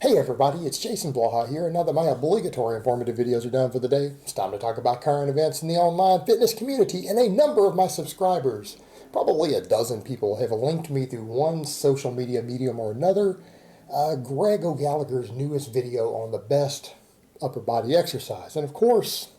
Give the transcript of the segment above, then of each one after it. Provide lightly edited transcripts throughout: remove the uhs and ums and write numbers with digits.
Hey everybody, it's Jason Blaha here, and now that my obligatory informative videos are done for the day, it's time to talk about current events in the online fitness community, and a number of my subscribers, probably a dozen people, have linked me through one social media medium or another, Greg O'Gallagher's newest video on the best upper body exercise. And of course,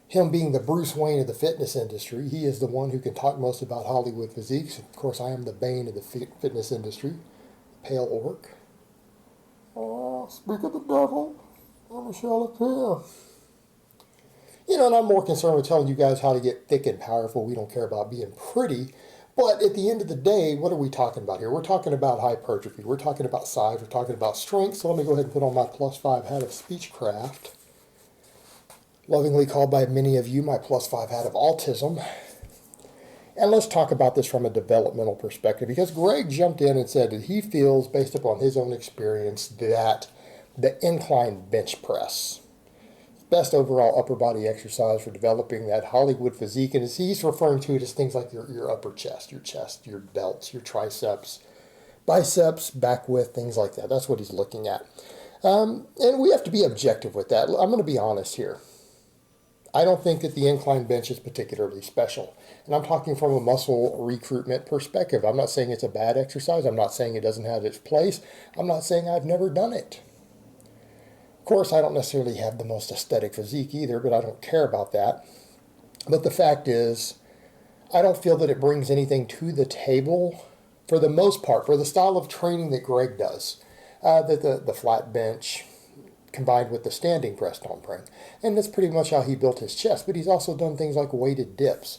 him being the Bruce Wayne of the fitness industry, he is the one who can talk most about Hollywood physiques. Of course, I am the bane of the fitness industry, pale orc. Oh, speak of the devil, I shall appear. And I'm more concerned with telling you guys how to get thick and powerful. We don't care about being pretty. But at the end of the day, what are we talking about here? We're talking about hypertrophy. We're talking about size. We're talking about strength. So let me go ahead and put on my +5 hat of speechcraft. Lovingly called by many of you my +5 hat of autism. And let's talk about this from a developmental perspective, because Greg jumped in and said that he feels, based upon his own experience, that the incline bench press, best overall upper body exercise for developing that Hollywood physique. And he's referring to it as things like your upper chest, your delts, your triceps, biceps, back width, things like that. That's what he's looking at. And we have to be objective with that. I'm going to be honest here. I don't think that the incline bench is particularly special. And I'm talking from a muscle recruitment perspective. I'm not saying it's a bad exercise. I'm not saying it doesn't have its place. I'm not saying I've never done it. Of course, I don't necessarily have the most aesthetic physique either, but I don't care about that. But the fact is, I don't feel that it brings anything to the table, for the most part, for the style of training that Greg does. The flat bench combined with the standing press don't bring. And that's pretty much how he built his chest. But he's also done things like weighted dips.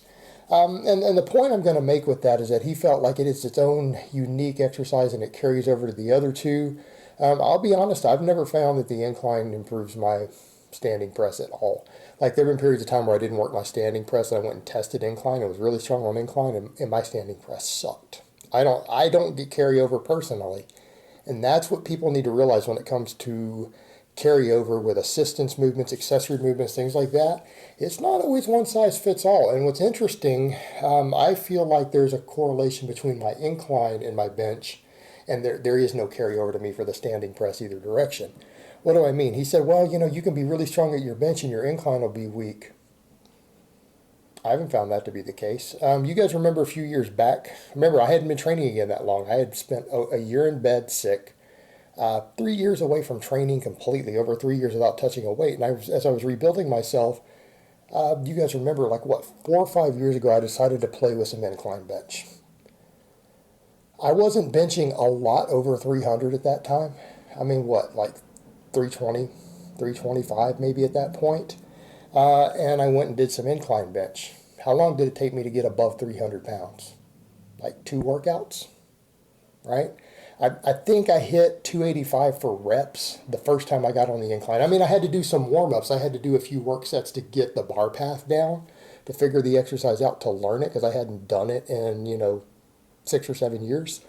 And the point I'm going to make with that is that he felt like it is its own unique exercise and it carries over to the other two. I'll be honest, I've never found that the incline improves my standing press at all. Like, there have been periods of time where I didn't work my standing press and I went and tested incline. I was really strong on incline, and my standing press sucked. I don't get carryover personally. And that's what people need to realize when it comes to carryover with assistance movements, accessory movements, things like that. It's not always one size fits all. And what's interesting, I feel like there's a correlation between my incline and my bench, and there is no carryover to me for the standing press either direction. What do I mean? He said, well, you can be really strong at your bench and your incline will be weak. I haven't found that to be the case. You guys remember a few years back, remember I hadn't been training again that long. I had spent a year in bed sick. 3 years away from training completely, over 3 years without touching a weight. And as I was rebuilding myself, you guys remember, 4 or 5 years ago, I decided to play with some incline bench. I wasn't benching a lot over 300 at that time. I mean, 320, 325 maybe at that point. And I went and did some incline bench. How long did it take me to get above 300 pounds? Like 2 workouts, right? I think I hit 285 for reps the first time I got on the incline. I mean, I had to do some warm-ups. I had to do a few work sets to get the bar path down, to figure the exercise out, to learn it, because I hadn't done it in, 6 or 7 years.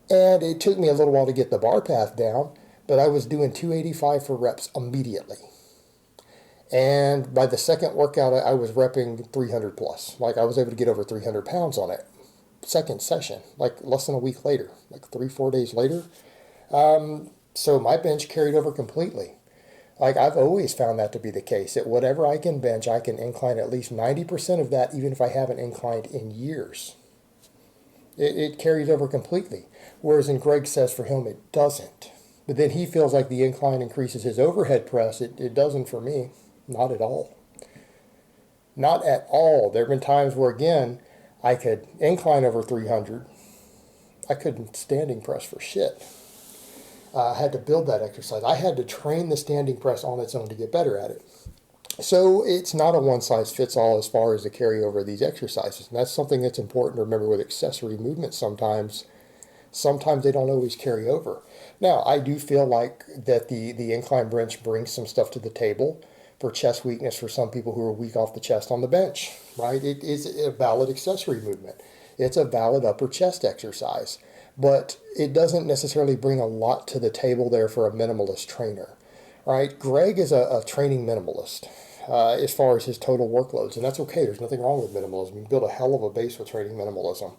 And it took me a little while to get the bar path down, but I was doing 285 for reps immediately. And by the second workout, I was repping 300 plus. I was able to get over 300 pounds on it. Second session, less than a week later, 3-4 days later. So my bench carried over completely. I've always found that to be the case, that whatever I can bench, I can incline at least 90% of that, even if I haven't inclined in years. It carries over completely. Whereas in Greg says for him, it doesn't. But then he feels like the incline increases his overhead press. It doesn't for me. Not at all. Not at all. There have been times where, again, I could incline over 300. I couldn't standing press for shit. I had to build that exercise. I had to train the standing press on its own to get better at it. So it's not a one-size-fits-all as far as the carryover of these exercises. And that's something that's important to remember with accessory movements sometimes. Sometimes they don't always carry over. Now, I do feel like that the incline bench brings some stuff to the table for chest weakness for some people who are weak off the chest on the bench, right? It is a valid accessory movement. It's a valid upper chest exercise, but it doesn't necessarily bring a lot to the table there for a minimalist trainer, right? Greg is a training minimalist as far as his total workloads, and that's okay. There's nothing wrong with minimalism. You can build a hell of a base with training minimalism.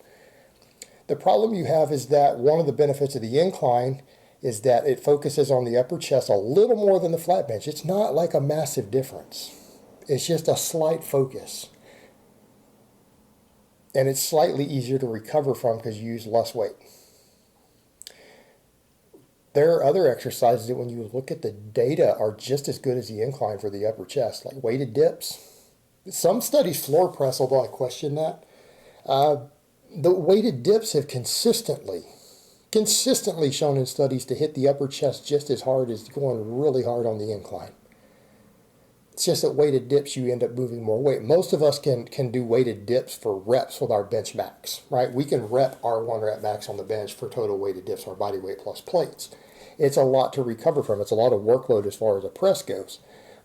The problem you have is that one of the benefits of the incline is that it focuses on the upper chest a little more than the flat bench. It's not like a massive difference. It's just a slight focus. And it's slightly easier to recover from because you use less weight. There are other exercises that when you look at the data are just as good as the incline for the upper chest, like weighted dips. Some studies floor press, although I question that. The weighted dips have consistently shown in studies to hit the upper chest just as hard as going really hard on the incline. It's just that weighted dips, you end up moving more weight. Most of us can do weighted dips for reps with our bench max, right? We can rep our 1 rep max on the bench for total weighted dips, our body weight plus plates. It's a lot to recover from. It's a lot of workload as far as a press goes.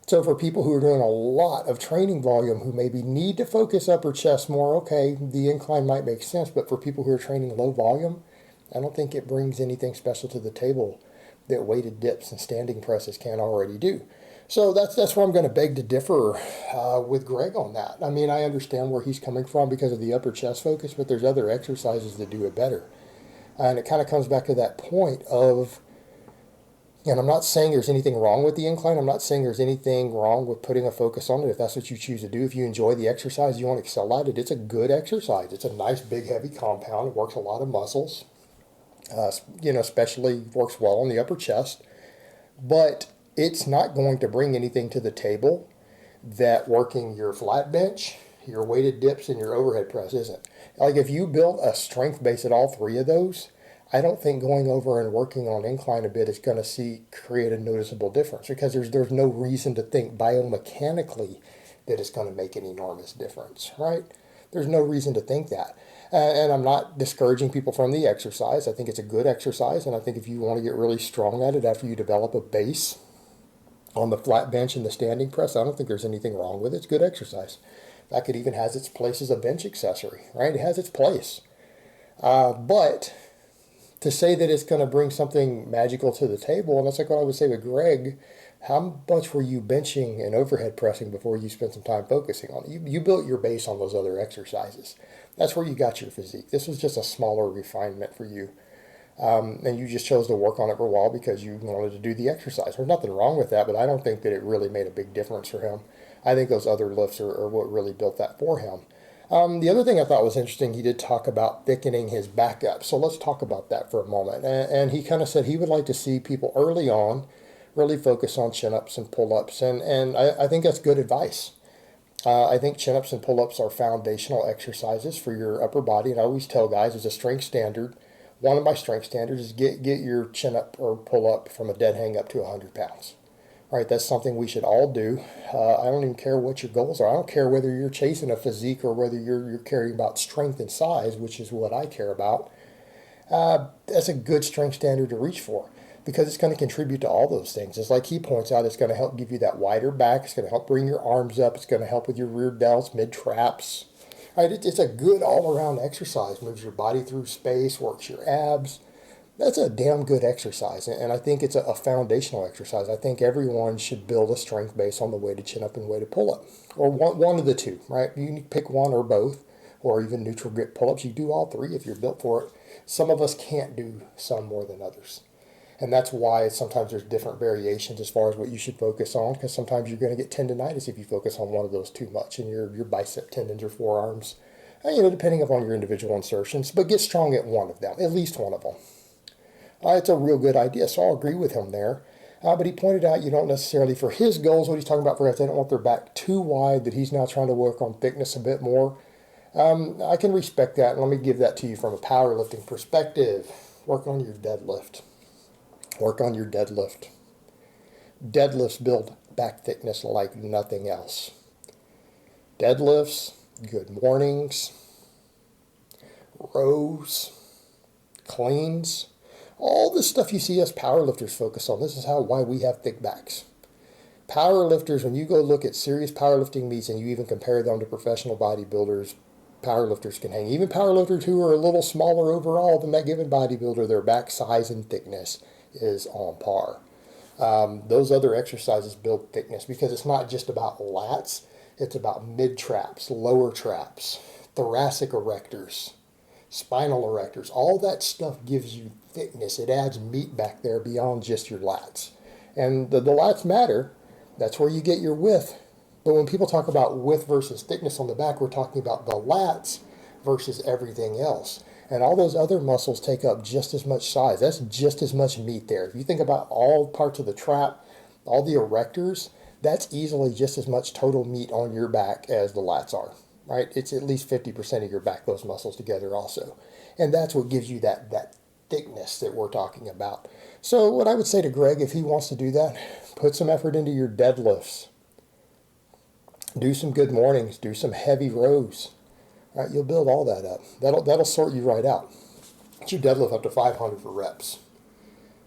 So for people who are doing a lot of training volume, who maybe need to focus upper chest more, okay, the incline might make sense. But for people who are training low volume, I don't think it brings anything special to the table that weighted dips and standing presses can't already do. So that's where I'm going to beg to differ with Greg on that. I mean, I understand where he's coming from because of the upper chest focus, but there's other exercises that do it better. And it kind of comes back to that point of, and I'm not saying there's anything wrong with the incline. I'm not saying there's anything wrong with putting a focus on it if that's what you choose to do. If you enjoy the exercise, you want to excel at it, it's a good exercise. It's a nice, big, heavy compound. It works a lot of muscles. Especially works well on the upper chest. But it's not going to bring anything to the table that working your flat bench, your weighted dips, and your overhead press isn't. Like if you build a strength base at all three of those, I don't think going over and working on incline a bit is going to create a noticeable difference, because there's no reason to think biomechanically that it's going to make an enormous difference, right? There's no reason to think that. And I'm not discouraging people from the exercise. I think it's a good exercise, and I think if you want to get really strong at it after you develop a base on the flat bench and the standing press, I don't think there's anything wrong with it. It's good exercise. In fact, it even has its place as a bench accessory, right? It has its place. But to say that it's going to bring something magical to the table, and that's like what I would say with Greg, how much were you benching and overhead pressing before you spent some time focusing on it? You built your base on those other exercises. That's where you got your physique. This was just a smaller refinement for you. And you just chose to work on it for a while because you wanted to do the exercise. There's nothing wrong with that, but I don't think that it really made a big difference for him. I think those other lifts are what really built that for him. The other thing I thought was interesting, he did talk about thickening his back up. So let's talk about that for a moment. And he kind of said he would like to see people early on really focus on chin-ups and pull-ups. And I think that's good advice. I think chin-ups and pull-ups are foundational exercises for your upper body. And I always tell guys, as a strength standard, one of my strength standards is get your chin-up or pull-up from a dead hang up to 100 pounds. All right, that's something we should all do. I don't even care what your goals are. I don't care whether you're chasing a physique or whether you're caring about strength and size, which is what I care about. That's a good strength standard to reach for, because it's going to contribute to all those things. It's like he points out, it's going to help give you that wider back. It's going to help bring your arms up. It's going to help with your rear delts, mid-traps. Right, it's a good all-around exercise. Moves your body through space, works your abs. That's a damn good exercise, and I think it's a foundational exercise. I think everyone should build a strength base on the weighted chin-up and weighted pull-up, or one of the two, right? You can pick one or both, or even neutral grip pull-ups. You do all three if you're built for it. Some of us can't do some more than others. And that's why sometimes there's different variations as far as what you should focus on, because sometimes you're going to get tendinitis if you focus on one of those too much, and your bicep tendons or forearms, depending upon your individual insertions. But get strong at one of them, at least one of them. It's a real good idea, so I'll agree with him there. But he pointed out you don't necessarily, for his goals, what he's talking about for guys, they don't want their back too wide, that he's now trying to work on thickness a bit more. I can respect that, and let me give that to you from a powerlifting perspective. Work on your deadlift. Work on your deadlift. Deadlifts build back thickness like nothing else. Deadlifts, good mornings, rows, cleans, all the stuff you see us powerlifters focus on. This is why we have thick backs. Powerlifters, when you go look at serious powerlifting meets and you even compare them to professional bodybuilders, powerlifters can hang. Even powerlifters who are a little smaller overall than that given bodybuilder, their back size and thickness is on par. Those other exercises build thickness because it's not just about lats, it's about mid traps, lower traps, thoracic erectors, spinal erectors. All that stuff gives you thickness. It adds meat back there beyond just your lats. And the lats matter. That's where you get your width. But when people talk about width versus thickness on the back, we're talking about the lats versus everything else. And all those other muscles take up just as much size. That's just as much meat there. If you think about all parts of the trap, all the erectors, that's easily just as much total meat on your back as the lats are, right? It's at least 50% of your back, those muscles together also. And that's what gives you that thickness that we're talking about. So what I would say to Greg, if he wants to do that, put some effort into your deadlifts. Do some good mornings. Do some heavy rows. Right, you'll build all that up. That'll sort you right out. Get your deadlift up to 500 for reps.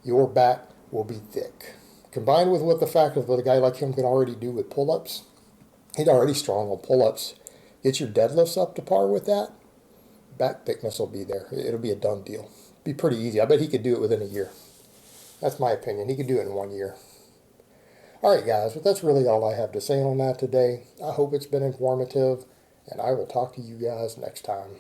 Your back will be thick. Combined with what the fact of what a guy like him can already do with pull-ups, he's already strong on pull-ups. Get your deadlifts up to par with that. Back thickness will be there. It'll be a done deal. Be pretty easy. I bet he could do it within a year. That's my opinion. He could do it in 1 year. All right, guys, but that's really all I have to say on that today. I hope it's been informative, and I will talk to you guys next time.